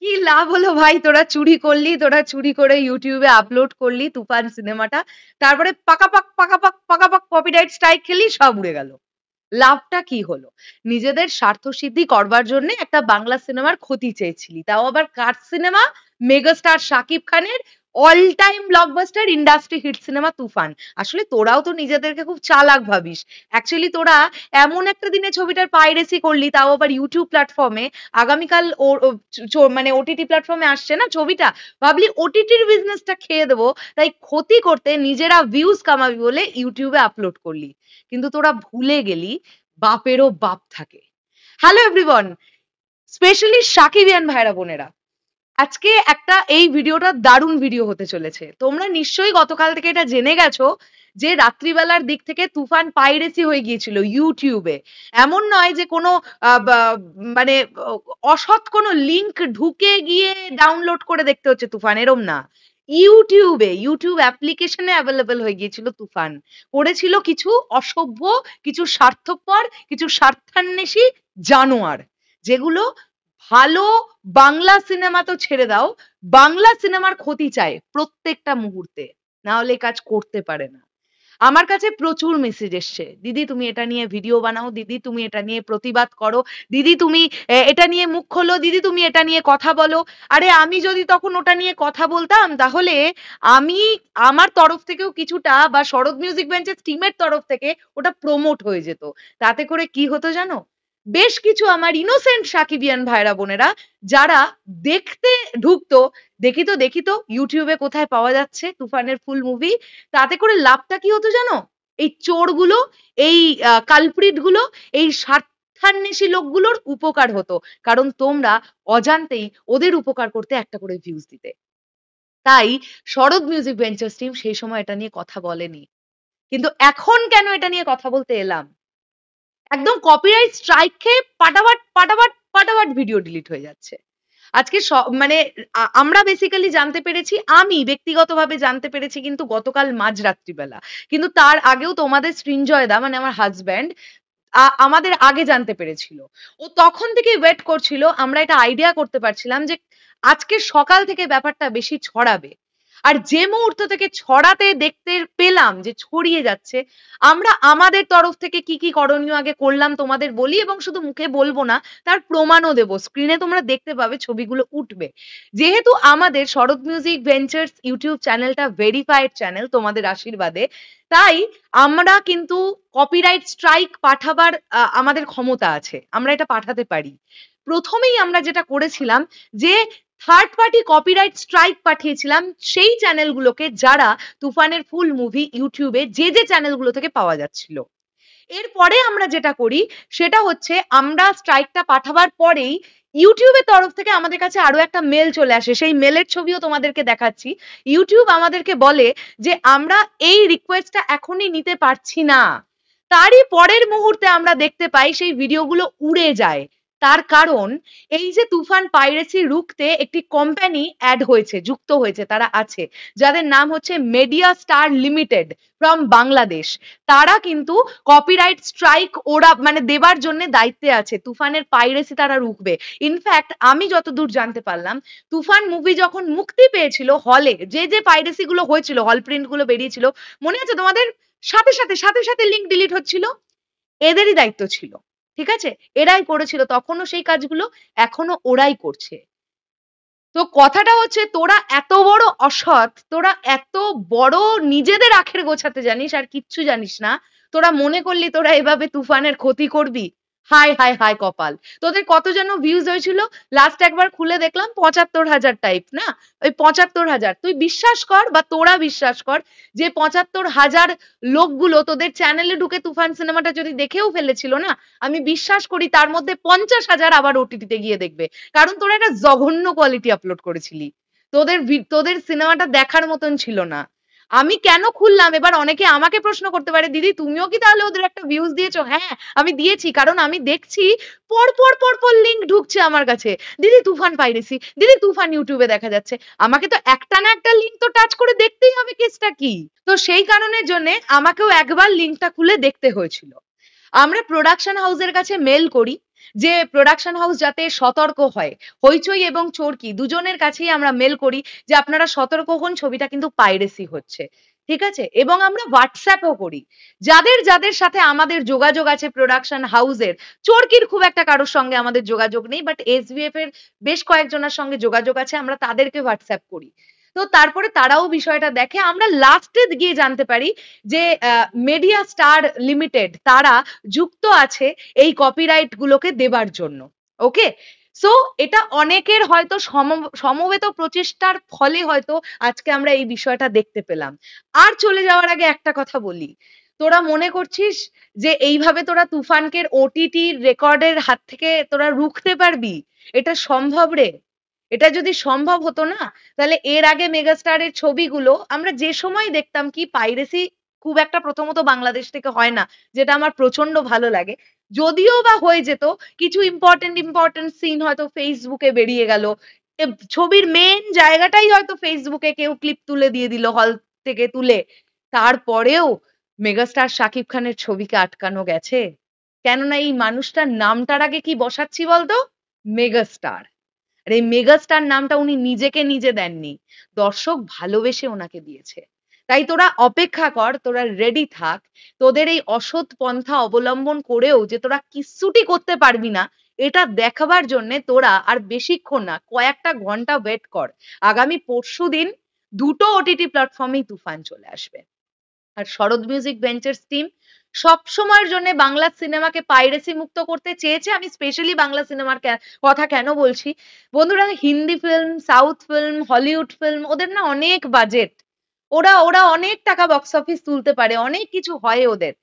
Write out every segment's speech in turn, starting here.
কি লাভ হলো ভাই? তোরা চুরি করলি, তোরা চুরি করে ইউটিউবে আপলোড করলি তুফান সিনেমাটা, তারপরে পাকাপাক পাকাপাক পাকাপাক কপিরাইট স্ট্রাইক খেলি, সব উড়ে গেল। লাভটা কি হলো? নিজেদের স্বার্থসিদ্ধি করবার জন্য একটা বাংলা সিনেমার ক্ষতি চেয়েছিলি, তাও আবার কার সিনেমা? মেগাস্টার শাকিব খানের all time blockbuster industry hit cinema Toofan. আসলে তোরাও তো নিজেদেরকে খুব চালাক ভাবিস। অ্যাকচুয়ালি তোরা এমন একটা দিনে ছবিটার পাইরেসি করলি, তাও আবার ইউটিউব প্ল্যাটফর্মে। আগামীকাল মানে ওটিটি প্ল্যাটফর্মে আসছে না ছবিটা, ভাবলি ওটিটির বিজনেসটা খেয়ে দেবো, তাই ক্ষতি করতে নিজেরা ভিউজ কামাবি বলে ইউটিউবে আপলোড করলি। কিন্তু তোরা ভুলে গেলি বাপেরও বাপ থাকে। হ্যালো এভরিওয়ান, স্পেশালি সাকিবিয়ান ভাইরা বোনেরা, আজকে একটা এই ভিডিওটা দারুণ ভিডিও হতে চলেছে। তোমরা নিশ্চয়ই গতকাল থেকে এটা জেনে গেছো যে রাত্রিবেলার দিক থেকে তুফান পাইরেসি হয়ে গিয়েছিল ইউটিউবে। এমন নয় যে কোনো মানে অসৎ কোনো লিংক ঢুকে গিয়ে ডাউনলোড করে দেখতে হচ্ছে তুফান, এরম না। ইউটিউব অ্যাপ্লিকেশনে অ্যাভেলেবল হয়ে গিয়েছিল তুফান। করেছিল কিছু অসভ্য, কিছু স্বার্থপর, কিছু স্বার্থান্বেষী জানোয়ার, যেগুলো ভালো বাংলা সিনেমা তো ছেড়ে দাও, বাংলা সিনেমার ক্ষতি চায় প্রত্যেকটা মুহূর্তে, না হলে কাজ করতে পারে না। আমার কাছে প্রচুর মেসেজ এসছে, দিদি তুমি এটা নিয়ে ভিডিও বানাও, দিদি তুমি এটা নিয়ে প্রতিবাদ করো, দিদি তুমি এটা নিয়ে মুখ খোলো, দিদি তুমি এটা নিয়ে কথা বলো। আরে আমি যদি তখন ওটা নিয়ে কথা বলতাম, তাহলে আমি আমার তরফ থেকেও কিছুটা, বা শরৎ মিউজিক বেঞ্চের টিমের তরফ থেকে ওটা প্রমোট হয়ে যেত। তাতে করে কি হতো জানো? বেশ কিছু আমার ইনোসেন্ট সাকিবিয়ান ভাইরা বোনেরা যারা দেখতে ঢুকতো, দেখি তো ইউটিউবে কোথায় পাওয়া যাচ্ছে তুফানের ফুল মুভি, তাতে করে লাভটা কি হতো জানো? এই চোরগুলো, এই কালপ্রিট গুলো, এই স্বার্থান্বেষী লোকগুলোর উপকার হতো, কারণ তোমরা অজান্তেই ওদের উপকার করতে একটা করে ভিউজ দিতে। তাই শরৎ মিউজিক ভেঞ্চার্স টিম সেই সময় এটা নিয়ে কথা বলেনি। কিন্তু এখন কেন এটা নিয়ে কথা বলতে এলাম? একদম কপিরাইট স্ট্রাইক খেয়ে পাটাবাট ভিডিও ডিলিট হয়ে যাচ্ছে। আজকে মানে আমরা বেসিক্যালি জানতে পেরেছি, আমি ব্যক্তিগতভাবে জানতে পেরেছি কিন্তু গতকাল মাঝরাত্রিবেলা। কিন্তু তার আগেও তোমাদের সৃঞ্জয় দা, মানে আমার হাজব্যান্ড, আমাদের আগে জানতে পেরেছিল। ও তখন থেকে ওয়েট করছিল, আমরা এটা আইডিয়া করতে পারছিলাম যে আজকে সকাল থেকে ব্যাপারটা বেশি ছড়াবে। আর যে মুহূর্ত থেকে ছড়াতে দেখতে পেলাম যে ছড়িয়ে যাচ্ছে, আমরা আমাদের তরফ থেকে কি কি করণীয় আগে করলাম তোমাদের বলি, এবং শুধু মুখে বলবো না, তার প্রমাণও দেবো। স্ক্রিনে তোমরা দেখতে পাবে, ছবিগুলো উঠবে। যেহেতু আমাদের শরৎ মিউজিক ভেঞ্চার্স ইউটিউব চ্যানেলটা ভেরিফাইড চ্যানেল তোমাদের আশীর্বাদে, তাই আমরা কিন্তু কপিরাইট স্ট্রাইক পাঠাবার আমাদের ক্ষমতা আছে, আমরা এটা পাঠাতে পারি। প্রথমেই আমরা যেটা করেছিলাম যে থার্ড পার্টি কপিরাইট স্ট্রাইক পাঠিয়েছিলাম সেই চ্যানেলগুলোকে যারা তুফানের ফুল মুভি ইউটিউবে যে চ্যানেলগুলো থেকে পাওয়া যাচ্ছিল। এরপরে আমরা যেটা করি সেটা হচ্ছে, আমরা স্ট্রাইকটা পাঠাবার পরেই ইউটিউবের তরফ থেকে আমাদের কাছে আরো একটা মেল চলে আসে, সেই মেলের ছবিও তোমাদেরকে দেখাচ্ছি। ইউটিউব আমাদেরকে বলে যে আমরা এই রিকোয়েস্টটা এখনই নিতে পারছি না। তারই পরের মুহূর্তে আমরা দেখতে পাই সেই ভিডিওগুলো উড়ে যায়। তার কারণ এই যে তুফান পাইরেসি রুখতে একটি কোম্পানি অ্যাড হয়েছে, যুক্ত হয়েছে, তারা আছে, যাদের নাম হচ্ছে media star limited from Bangladesh. তারা কিন্তু কপিরাইট স্ট্রাইক ওরা মানে দেবার জন্য দায়িত্বে আছে, তুফানের পাইরেসি তারা রুখবে। ইনফ্যাক্ট আমি যতদূর জানতে পারলাম, তুফান মুভি যখন মুক্তি পেয়েছিল হলে, যে পাইরেসি গুলো হয়েছিল, হল প্রিন্ট গুলো বেরিয়েছিল, মনে আছে তোমাদের? সাথে সাথে লিঙ্ক ডিলিট হচ্ছিল, এদেরই দায়িত্ব ছিল। ঠিক আছে, এরাই করেছিল তখনও সেই কাজগুলো, এখনো ওরাই করছে। তো কথাটা হচ্ছে, তোরা এত বড় অসৎ, তোরা এত বড় নিজেদের আখের গোছাতে জানিস আর কিচ্ছু জানিস না। তোরা মনে করলি তোরা এভাবে তুফানের ক্ষতি করবি? হায় হায় হায় কপাল। তোদের কত যেন ভিউজ হয়েছিল লাস্ট একবার খুলে দেখলাম, ৭৫,০০০ টাইপ না, ওই ৭৫,০০০। তুই বিশ্বাস কর, বা তোরা বিশ্বাস কর, যে ৭৫,০০০ লোকগুলো তোদের চ্যানেলে ঢুকে তুফান সিনেমাটা যদি দেখেও ফেলেছিল না, আমি বিশ্বাস করি তার মধ্যে ৫০,০০০ আবার ওটিটিতে গিয়ে দেখবে। কারণ তোরা একটা জঘন্য কোয়ালিটি আপলোড করেছিলি, তোদের সিনেমাটা দেখার মতন ছিল না। আমি কেন খুললাম, এবার অনেকে আমাকে প্রশ্ন করতে পারে, দিদি তুমিও কি তাহলে ওদের একটা ভিউজ দিয়েছো? হ্যাঁ আমি দিয়েছি, কারণ আমি দেখছি পরপর লিঙ্ক ঢুকছে আমার কাছে, দিদি তুফান পাইরেসি, দিদি তুফান ইউটিউবে দেখা যাচ্ছে। আমাকে তো একটা না একটা লিঙ্ক তো টাচ করে দেখতেই হবে কেসটা কি। তো সেই কারণের জন্য আমাকেও একবার লিঙ্কটা খুলে দেখতে হয়েছিল। আমরা প্রোডাকশন হাউসের কাছে মেল করি, যে প্রোডাকশন হাউস যাতে সতর্ক হয়। হইচই এবং চরকি দুজনের কাছেই আমরা মেল করি যে আপনারা সতর্ক হন, ছবিটা কিন্তু পাইরেসি হচ্ছে। ঠিক আছে? এবং আমরা হোয়াটসঅ্যাপও করি। যাদের যাদের সাথে আমাদের যোগাযোগ আছে প্রোডাকশন হাউসের, চরকির খুব একটা কারোর সঙ্গে আমাদের যোগাযোগ নেই, বাট এসভিএফ এর বেশ কয়েকজনের সঙ্গে যোগাযোগ আছে, আমরা তাদেরকে হোয়াটসঅ্যাপ করি। তো তারপরে তারাও বিষয়টা দেখে। আমরা লাস্টে গিয়ে জানতে পারি যে মেডিয়া স্টার লিমিটেড তারা যুক্ত আছে এই কপিরাইট গুলোকে দেবার জন্য। ওকে? সো এটা অনেকের হয়তো সমবেত প্রচেষ্টার ফলে হয়তো আজকে আমরা এই বিষয়টা দেখতে পেলাম। আর চলে যাওয়ার আগে একটা কথা বলি। তোরা মনে করছিস যে এইভাবে তোরা তুফানকে ওটিটি রেকর্ডের হাত থেকে তোরা রুখতে পারবি? এটা সম্ভব রে। এটা যদি সম্ভব হতো না, তাহলে এর আগে মেগাস্টারের ছবিগুলো আমরা যে সময় দেখতাম কি পাইরেসি খুব একটা প্রথমত বাংলাদেশ থেকে হয় না, যেটা আমার প্রচন্ড ভালো লাগে। যদিও বা হয়ে যেত, কিছু ইম্পর্টেন্ট সিন হয়তো ফেসবুকে বেরিয়ে গেল। ছবির মেন জায়গাটাই হয়তো ফেসবুকে কেউ ক্লিপ তুলে দিয়ে দিল হল থেকে তুলে। তারপরেও মেগাস্টার শাকিব খানের ছবিকে আটকানো গেছে। কেননা এই মানুষটার নামটার আগে কি বসাচ্ছি বলতো? মেগাস্টার। আর এই মেগাস্টার নামটা উনি নিজেকে নিজে দেননি, দর্শক ভালোবেসে ওনাকে দিয়েছে। তাই তোরা অপেক্ষা কর, তোরা রেডি থাক। তোদের এই অসৎ পন্থা অবলম্বন করেও যে তোরা কিচ্ছুটি করতে পারবি না, এটা দেখাবার জন্যে তোরা আর বেশিক্ষণ না, কয়েকটা ঘন্টা ওয়েট কর। আগামী পরশুদিন দুটো ওটিটি প্ল্যাটফর্মেই তুফান চলে আসবে। আর শরৎ মিউজিক ভেঞ্চার্স টিম সবসময়ের জন্য বাংলা সিনেমাকে পাইরেসি মুক্ত করতে চেয়েছে। আমি স্পেশালি বাংলা সিনেমার কথা কেন বলছি বন্ধুরা, Hindi film, south film, Hollywood film, ওদের না অনেক বাজেট, ওরা ওরা অনেক টাকা বক্স অফিস তুলতে পারে, অনেক কিছু হয় ওদের।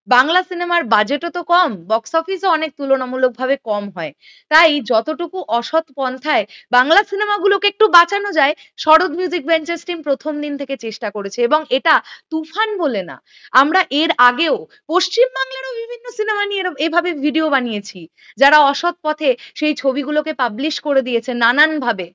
বাংলা সিনেমার বাজেটও তো কম, বক্স অফিসও অনেক তুলনামূলকভাবে কম হয়। তাই যতটুকু অসৎ পন্থায় বাংলা সিনেমাগুলোকে একটু বাঁচানো যায়, শরৎ মিউজিক ভেঞ্চার্স টিম প্রথম দিন থেকে চেষ্টা করেছে। এবং এটা তুফান বলে না, আমরা এর আগেও পশ্চিম বাংলারও বিভিন্ন সিনেমা নিয়ে এভাবে ভিডিও বানিয়েছি, যারা অসৎ পথে সেই ছবিগুলোকে পাবলিশ করে দিয়েছে নানান ভাবে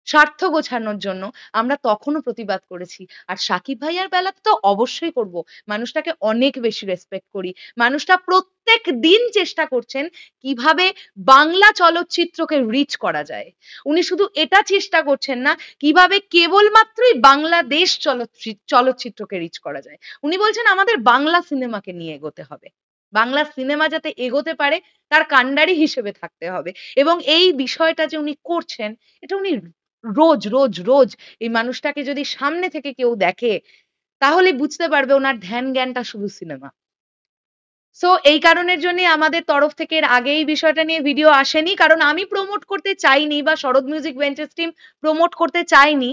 স্বার্থ গোছানোর জন্য। আমরা তখনও প্রতিবাদ করেছি। আর সাকিব ভাইয়ার বেলাতে তো অবশ্যই করব। মানুষটাকে অনেক বেশি রেসপেক্ট করি। মানুষটা প্রত্যেক দিন চেষ্টা করছেন কিভাবে বাংলা চলচ্চিত্রকে রিচ করা যায়। উনি শুধু এটা চেষ্টা করছেন না কিভাবে কেবলমাত্রই বাংলাদেশ চলচ্চিত্রকে রিচ করা যায়। উনি বলছেন আমাদের বাংলা সিনেমাকে নিয়ে এগোতে হবে। বাংলা সিনেমা যাতে এগোতে পারে তার কান্ডারি হিসেবে থাকতে হবে। এবং এই বিষয়টা যে উনি করছেন, এটা উনি রোজ রোজ রোজ এই মানুষটাকে যদি সামনে থেকে কেউ দেখে, তাহলে বুঝতে পারবে ওনার ধ্যান জ্ঞানটা শুধু সিনেমা। সো এই কারণের জন্যই আমাদের তরফ থেকে এর আগে এই বিষয়টা নিয়ে ভিডিও আসেনি, কারণ আমি প্রমোট করতে চাইনি বা শরৎ মিউজিক ভেঞ্চার্স টিম প্রমোট করতে চাইনি।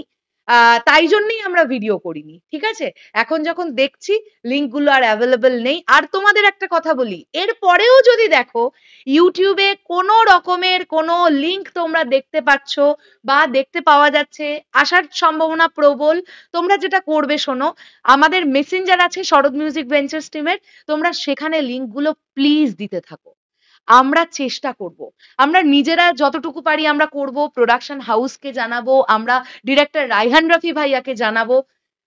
তাই জন্যই আমরা ভিডিও করিনি। ঠিক আছে? এখন যখন দেখছি লিঙ্ক গুলো আর অ্যাভেলেবল নেই। আর তোমাদের একটা কথা বলি, এর পরেও যদি দেখো ইউটিউবে কোনো রকমের কোনো লিঙ্ক তোমরা দেখতে পাচ্ছ বা দেখতে পাওয়া যাচ্ছে, আসার সম্ভাবনা প্রবল। তোমরা যেটা করবে শোনো, আমাদের মেসেঞ্জার আছে শরৎ মিউজিক ভেঞ্চার্স টিমের, তোমরা সেখানে লিঙ্ক গুলো প্লিজ দিতে থাকো। আমরা চেষ্টা করব, আমরা নিজেরা যতটুকু পারি আমরা করব, প্রোডাকশন হাউসকে জানাবো, আমরা ডিরেক্টর রায়হান রাফি ভাইয়াকে জানাবো।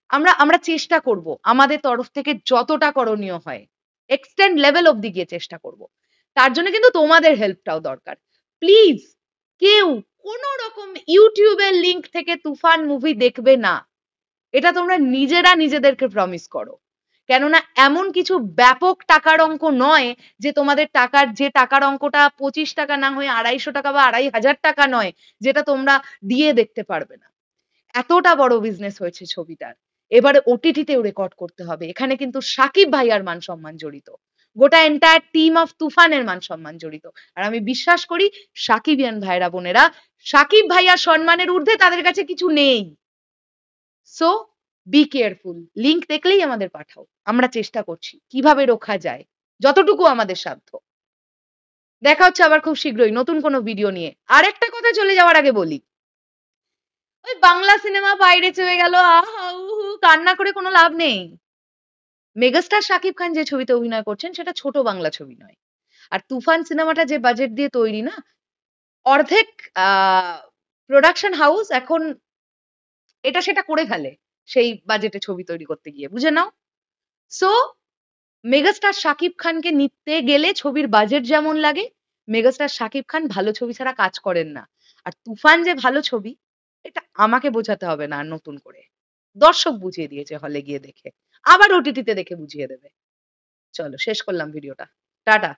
আমরা আমরা চেষ্টা করব আমাদের তরফ থেকে যতটা করণীয় হয়, এক্সটেন্ড লেভেল অব্দি গিয়ে চেষ্টা করব। তার জন্য কিন্তু তোমাদের হেল্পটাও দরকার। প্লিজ কেউ কোন রকম ইউটিউবের লিঙ্ক থেকে তুফান মুভি দেখবে না, এটা তোমরা নিজেরা নিজেদেরকে প্রমিস করো। কেননা এমন কিছু ব্যাপক টাকার অঙ্ক নয় যে তোমাদের যে টাকার অঙ্কটা 25 টাকা না হয়ে 250 টাকা বা 2500 টাকা নয়, যেটা তোমরা দিয়ে দেখতে পারবে না। এতটা বড় বিজনেস হয়েছে ছবিটার। এবারে ওটিটিতেও রেকর্ড করতে হবে। এখানে কিন্তু সাকিব ভাইয়ার মান সম্মান জড়িত, গোটা এন্টায়ার টিম অফ তুফানের মান সম্মান জড়িত। আর আমি বিশ্বাস করি সাকিবিয়ান ভাইরা বোনেরা সাকিব ভাইয়ার সম্মানের ঊর্ধ্বে তাদের কাছে কিছু নেই। So be careful. লিঙ্ক দেখলেই আমাদের পাঠাও, আমরা চেষ্টা করছি কিভাবে রোখা যায় যতটুকু আমাদের সাধ্য। দেখা হচ্ছে আবার খুব শীঘ্রই নতুন কোনো ভিডিও নিয়ে। আর একটা কথা চলে যাওয়ার আগে বলি, ওই বাংলা সিনেমা বাইরে চলে গেল, আহা উহু কান্না করে কোনো লাভ নেই। মেগাস্টার শাকিব খান যে ছবিতে অভিনয় করছেন সেটা ছোট বাংলা ছবি নয়। আর তুফান সিনেমাটা যে বাজেট দিয়ে তৈরি না, অর্ধেক প্রোডাকশন হাউস এখন এটা সেটা করে ফেলে সেই বাজেটে ছবি তৈরি করতে গিয়ে, বুঝে নাও। সো মেগাস্টার শাকিব খানকে নিতে গেলে ছবির বাজেট যেমন লাগে, মেগাস্টার শাকিব খান ভালো ছবি ছাড়া কাজ করেন না। আর তুফান যে ভালো ছবি, এটা আমাকে বোঝাতে হবে না আর নতুন করে। দর্শক বুঝিয়ে দিয়েছে হলে গিয়ে দেখে। আবার ওটিটিতে দেখে বুঝিয়ে দেবে। চলো শেষ করলাম ভিডিওটা। টাটা।